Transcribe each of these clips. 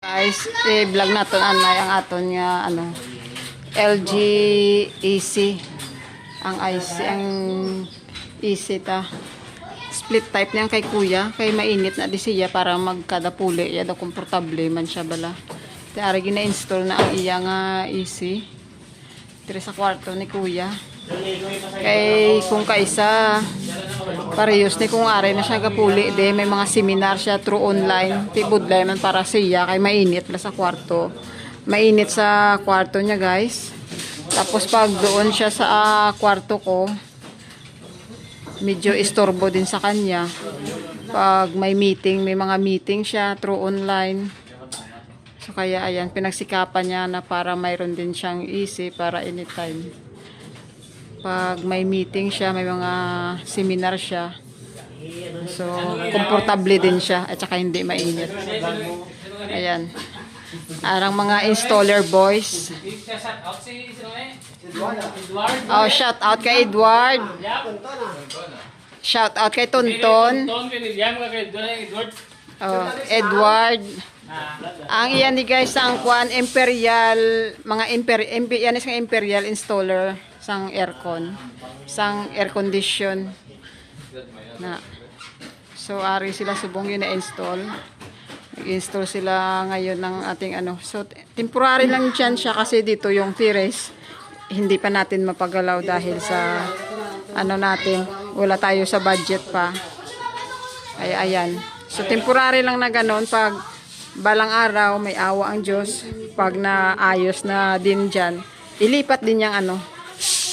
Guys, i-vlog natin anay ang aton nga ano LG AC ang IC ang AC ta split type niyan kay kuya kay mainit na di siya para magkadapuli ya da komportable man siya bala ari gina-install na ang iya nga AC dire sa kwarto ni kuya kay kung kaisa parehas ni kung ari na siya gapuli de may mga seminar siya through online tibudlay man para siya kay mainit la sa kwarto mainit sa kwarto niya guys tapos pag doon siya sa kwarto ko medyo istorbo din sa kanya pag may meeting may mga meeting siya through online so kaya ayan pinagsikapan niya na para mayroon din siyang easy para anytime pag may meeting siya, may mga seminar siya. So, komportable din siya at saka hindi mainit. Ayan. Arang mga installer boys. Oh, shout out kay Edward. Shout out kay Tonton. Oh, Edward. Ang iyan ni guys ang kuan Imperial, mga yan is Imperial installer sang aircon, sang air condition na. So ari sila subong yun na-install. Nag-install sila ngayon ng ating ano. So temporary lang dyan siya kasi dito yung terrace hindi pa natin mapagalaw dahil sa ano natin, wala tayo sa budget pa. Ay ayan. So temporary lang na ganon pag balang araw may awa ang Diyos pag naayos na din dyan ilipat din yung ano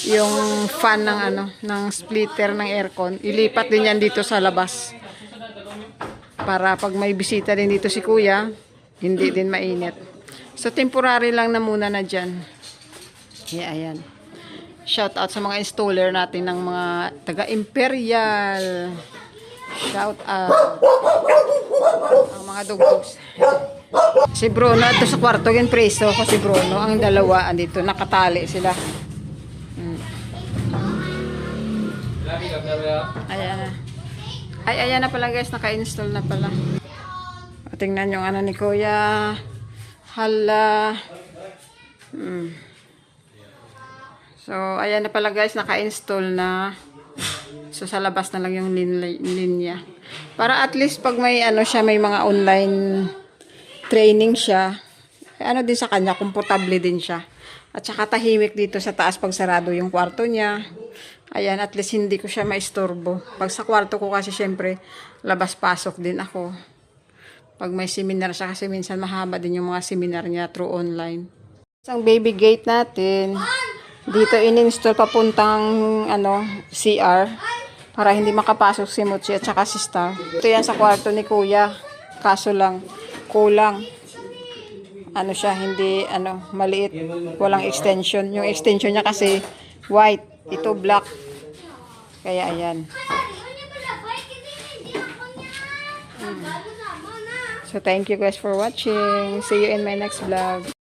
yung fan ng ano ng splitter ng aircon ilipat din yan dito sa labas para pag may bisita din dito si kuya hindi din mainit so temporary lang na muna na dyan ayan shout out sa mga installer natin ng mga taga Imperial shout out ang mga dugtugs si Bruno ito sa kwarto yung preso ko si Bruno ang dalawa andito nakatali sila ayan na ayan na pala guys naka-install na pala tingnan yung ano ni kuya hala so ayan na pala guys naka-install na so sa labas na lang yung linya para at least pag may ano siya may mga online training siya ano din sa kanya komportable din siya at saka tahimik dito sa taas pag sarado yung kwarto niya ayan at least hindi ko siya maistorbo pag sa kwarto ko kasi syempre labas pasok din ako pag may seminar siya kasi minsan mahaba din yung mga seminar niya through online isang baby gate natin dito in-install papuntang ano CR para hindi makapasok si Mochi at saka si Star ito yan sa kwarto ni kuya kaso lang kulang ano siya hindi ano maliit walang extension yung extension niya kasi white ito black kaya ayan so thank you guys for watching see you in my next vlog.